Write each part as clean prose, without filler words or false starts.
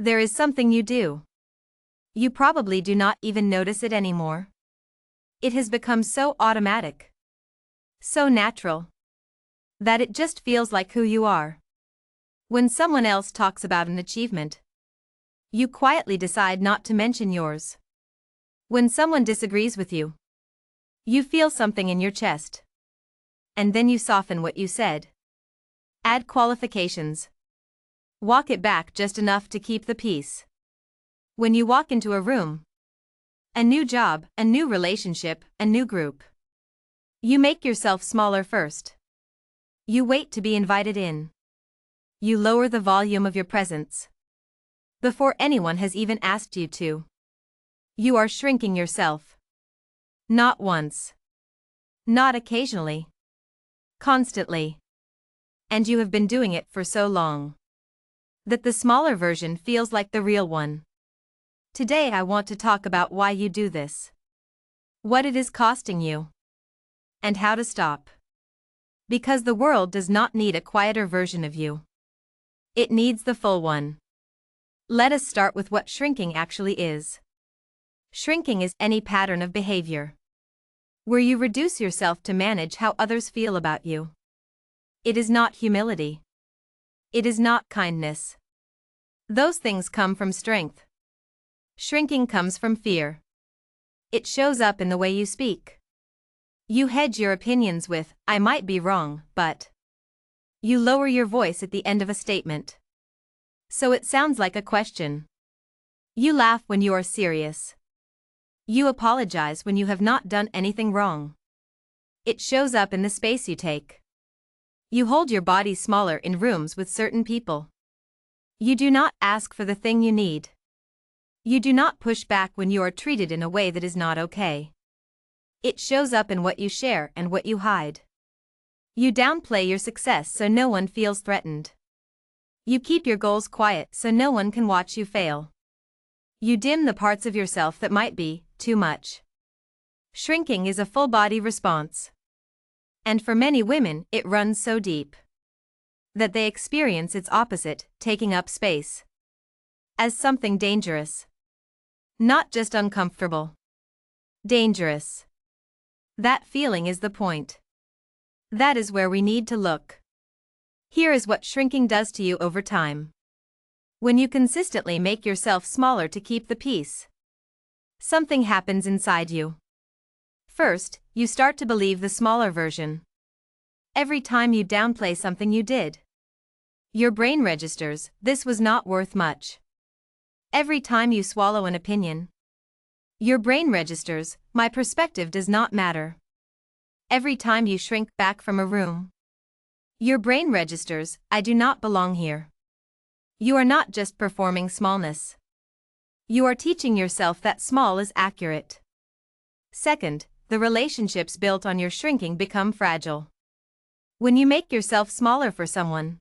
There is something you do. You probably do not even notice it anymore. It has become so automatic, so natural, that it just feels like who you are. When someone else talks about an achievement, you quietly decide not to mention yours. When someone disagrees with you, you feel something in your chest. And then you soften what you said. Add qualifications. Walk it back just enough to keep the peace. When you walk into a room, a new job, a new relationship, a new group, you make yourself smaller first. You wait to be invited in. You lower the volume of your presence before anyone has even asked you to. You are shrinking yourself. Not once. Not occasionally. Constantly. And you have been doing it for so long that the smaller version feels like the real one. Today I want to talk about why you do this, what it is costing you, and how to stop. Because the world does not need a quieter version of you. It needs the full one. Let us start with what shrinking actually is. Shrinking is any pattern of behavior where you reduce yourself to manage how others feel about you. It is not humility. It is not kindness. Those things come from strength. Shrinking comes from fear. It shows up in the way you speak. You hedge your opinions with, "I might be wrong, but." You lower your voice at the end of a statement, so it sounds like a question. You laugh when you are serious. You apologize when you have not done anything wrong. It shows up in the space you take. You hold your body smaller in rooms with certain people. You do not ask for the thing you need. You do not push back when you are treated in a way that is not okay. It shows up in what you share and what you hide. You downplay your success so no one feels threatened. You keep your goals quiet so no one can watch you fail. You dim the parts of yourself that might be too much. Shrinking is a full-body response. And for many women, it runs so deep that they experience its opposite, taking up space, as something dangerous. Not just uncomfortable. Dangerous. That feeling is the point. That is where we need to look. Here is what shrinking does to you over time. When you consistently make yourself smaller to keep the peace, something happens inside you. First, you start to believe the smaller version. Every time you downplay something you did, your brain registers, "This was not worth much." Every time you swallow an opinion, your brain registers, "My perspective does not matter." Every time you shrink back from a room, your brain registers, "I do not belong here." You are not just performing smallness. You are teaching yourself that small is accurate. Second, the relationships built on your shrinking become fragile. When you make yourself smaller for someone,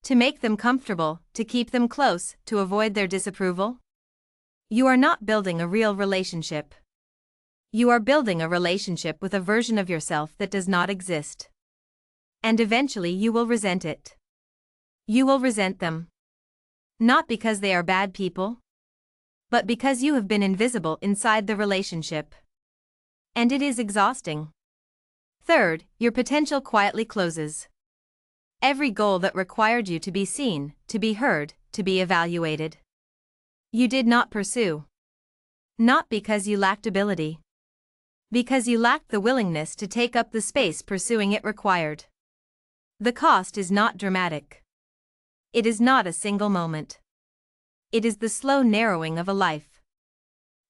to make them comfortable, to keep them close, to avoid their disapproval, you are not building a real relationship. You are building a relationship with a version of yourself that does not exist. And eventually you will resent it. You will resent them. Not because they are bad people, but because you have been invisible inside the relationship. And it is exhausting. Third, your potential quietly closes. Every goal that required you to be seen, to be heard, to be evaluated, you did not pursue. Not because you lacked ability. Because you lacked the willingness to take up the space pursuing it required. The cost is not dramatic. It is not a single moment. It is the slow narrowing of a life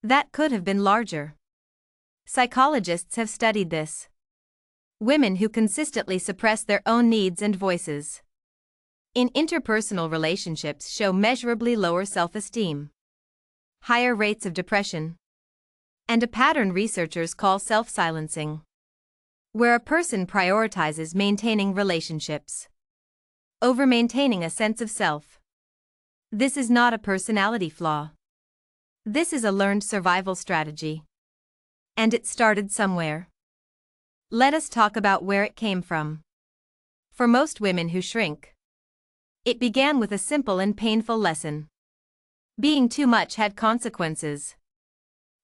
that could have been larger. Psychologists have studied this. Women who consistently suppress their own needs and voices in interpersonal relationships show measurably lower self-esteem, higher rates of depression, and a pattern researchers call self-silencing, where a person prioritizes maintaining relationships over maintaining a sense of self. This is not a personality flaw. This is a learned survival strategy. And it started somewhere. Let us talk about where it came from. For most women who shrink, it began with a simple and painful lesson. Being too much had consequences.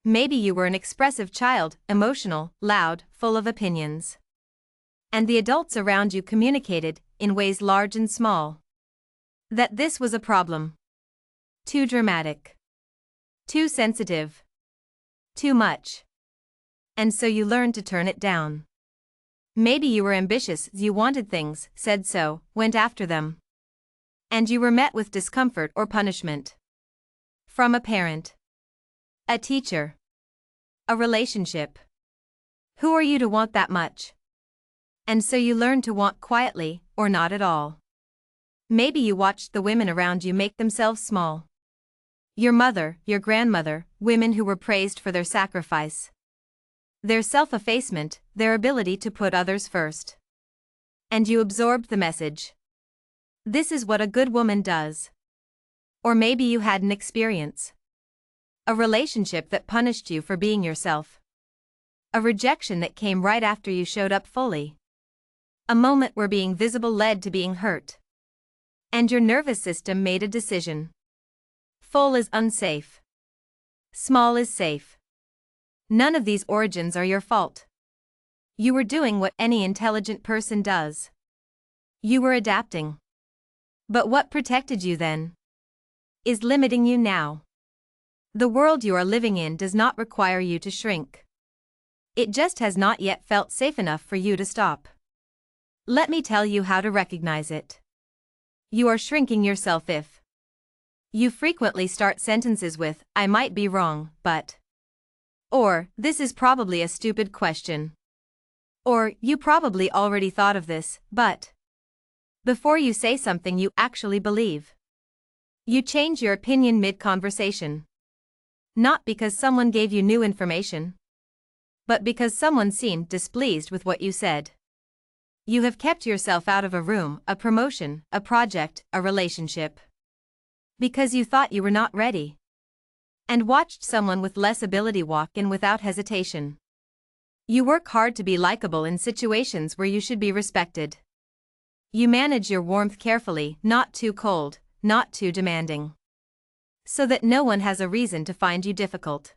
Maybe you were an expressive child, emotional, loud, full of opinions. And the adults around you communicated, in ways large and small, that this was a problem. Too dramatic. Too sensitive. Too much. And so you learned to turn it down. Maybe you were ambitious, you wanted things, said so, went after them. And you were met with discomfort or punishment. From a parent. A teacher. A relationship. Who are you to want that much? And so you learned to want quietly, or not at all. Maybe you watched the women around you make themselves small. Your mother, your grandmother, women who were praised for their sacrifice. Their self-effacement, their ability to put others first. And you absorbed the message. This is what a good woman does. Or maybe you had an experience. A relationship that punished you for being yourself. A rejection that came right after you showed up fully. A moment where being visible led to being hurt. And your nervous system made a decision. Full is unsafe. Small is safe. None of these origins are your fault. You were doing what any intelligent person does. You were adapting. But what protected you then is limiting you now. The world you are living in does not require you to shrink. It just has not yet felt safe enough for you to stop. Let me tell you how to recognize it. You are shrinking yourself if you frequently start sentences with, I might be wrong, but. Or, this is probably a stupid question. Or, you probably already thought of this, but. Before you say something you actually believe. You change your opinion mid-conversation. Not because someone gave you new information, but because someone seemed displeased with what you said. You have kept yourself out of a room, a promotion, a project, a relationship. Because you thought you were not ready. And watched someone with less ability walk in without hesitation. You work hard to be likable in situations where you should be respected. You manage your warmth carefully, not too cold, not too demanding. So that no one has a reason to find you difficult.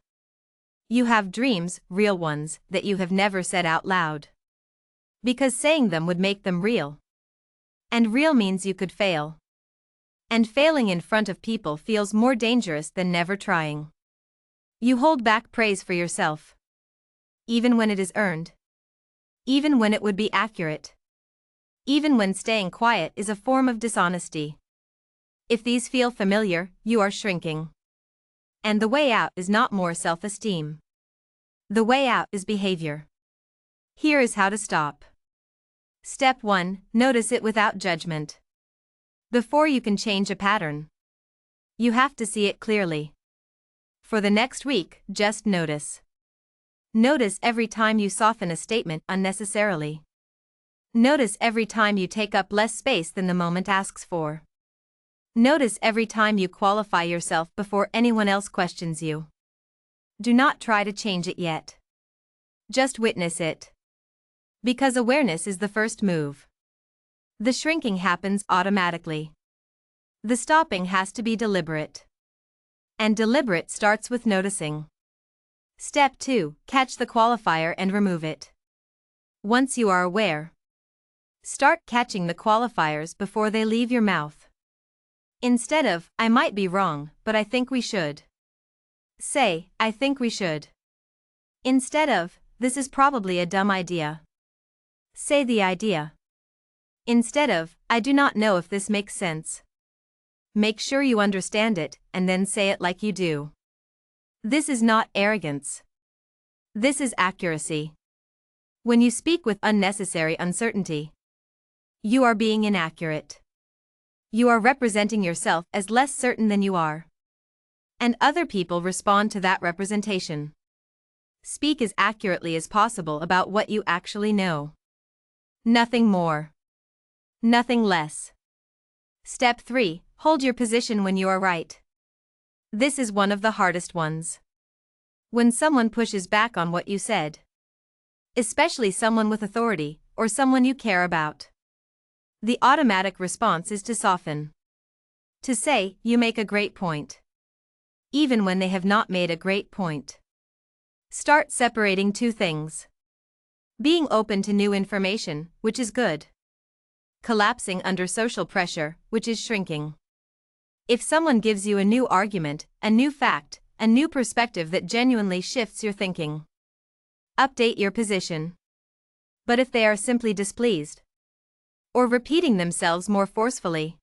You have dreams, real ones, that you have never said out loud. Because saying them would make them real. And real means you could fail. And failing in front of people feels more dangerous than never trying. You hold back praise for yourself. Even when it is earned. Even when it would be accurate. Even when staying quiet is a form of dishonesty. If these feel familiar, you are shrinking. And the way out is not more self-esteem. The way out is behavior. Here is how to stop. Step 1. Notice it without judgment. Before you can change a pattern, you have to see it clearly. For the next week, just notice. Notice every time you soften a statement unnecessarily. Notice every time you take up less space than the moment asks for. Notice every time you qualify yourself before anyone else questions you. Do not try to change it yet. Just witness it. Because awareness is the first move. The shrinking happens automatically. The stopping has to be deliberate. And deliberate starts with noticing. Step 2. Catch the qualifier and remove it. Once you are aware, start catching the qualifiers before they leave your mouth. Instead of, I might be wrong, but I think we should. Say, I think we should. Instead of, this is probably a dumb idea. Say the idea. Instead of, I do not know if this makes sense. Make sure you understand it, and then say it like you do. This is not arrogance. This is accuracy. When you speak with unnecessary uncertainty, you are being inaccurate. You are representing yourself as less certain than you are. And other people respond to that representation. Speak as accurately as possible about what you actually know. Nothing more. Nothing less. Step 3. Hold your position when you are right. This is one of the hardest ones. When someone pushes back on what you said, especially someone with authority, or someone you care about, the automatic response is to soften. To say, you make a great point. even when they have not made a great point. Start separating two things. Being open to new information, which is good. Collapsing under social pressure, which is shrinking. If someone gives you a new argument, a new fact, a new perspective that genuinely shifts your thinking, update your position. But if they are simply displeased, or repeating themselves more forcefully,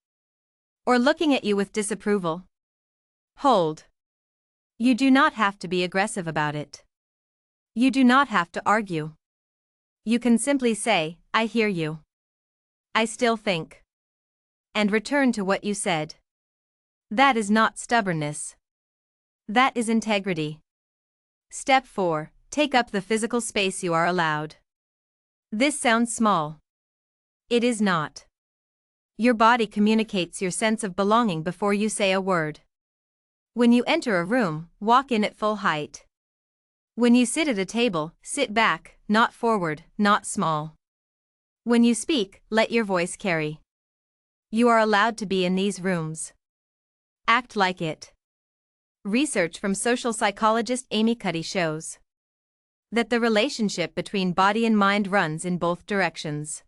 or looking at you with disapproval, hold. You do not have to be aggressive about it. You do not have to argue. You can simply say, I hear you. I still think. And return to what you said. That is not stubbornness. That is integrity. Step 4. Take up the physical space you are allowed. This sounds small. It is not. Your body communicates your sense of belonging before you say a word. When you enter a room, walk in at full height. When you sit at a table, sit back, not forward, not small. When you speak, let your voice carry. You are allowed to be in these rooms. Act like it. Research from social psychologist Amy Cuddy shows that the relationship between body and mind runs in both directions.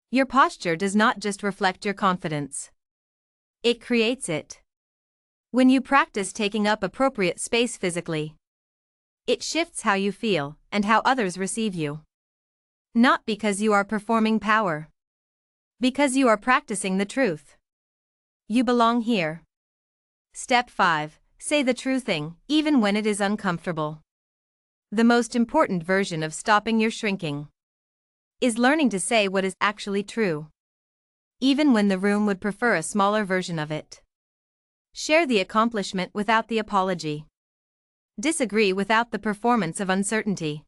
Your posture does not just reflect your confidence. It creates it. When you practice taking up appropriate space physically, it shifts how you feel and how others receive you. Not because you are performing power. Because you are practicing the truth. You belong here. Step 5. Say the true thing, even when it is uncomfortable. The most important version of stopping your shrinking is learning to say what is actually true, even when the room would prefer a smaller version of it. Share the accomplishment without the apology. Disagree without the performance of uncertainty.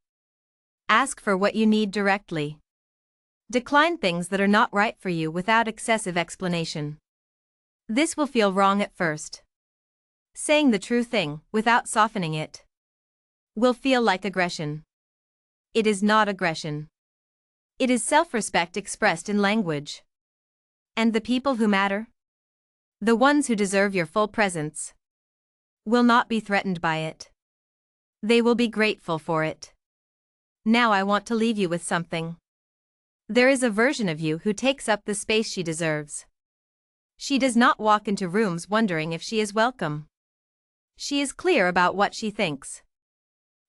Ask for what you need directly. Decline things that are not right for you without excessive explanation. This will feel wrong at first. Saying the true thing, without softening it, will feel like aggression. It is not aggression. It is self-respect expressed in language. And the people who matter, the ones who deserve your full presence, will not be threatened by it. They will be grateful for it. Now I want to leave you with something. There is a version of you who takes up the space she deserves. She does not walk into rooms wondering if she is welcome. She is clear about what she thinks.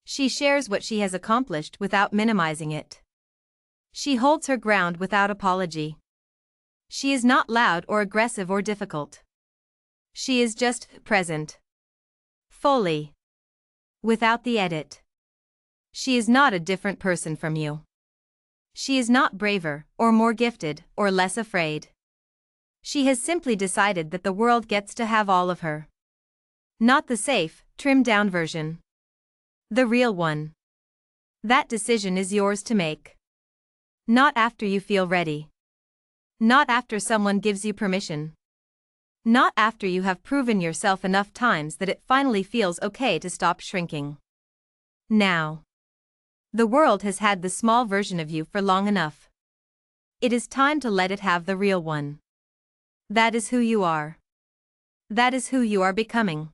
She shares what she has accomplished without minimizing it. She holds her ground without apology. She is not loud or aggressive or difficult. She is just present. Fully. Without the edit. She is not a different person from you. She is not braver, or more gifted, or less afraid. She has simply decided that the world gets to have all of her. Not the safe, trimmed-down version. The real one. That decision is yours to make. Not after you feel ready. Not after someone gives you permission. Not after you have proven yourself enough times that it finally feels okay to stop shrinking. Now. The world has had the small version of you for long enough. It is time to let it have the real one. That is who you are. That is who you are becoming.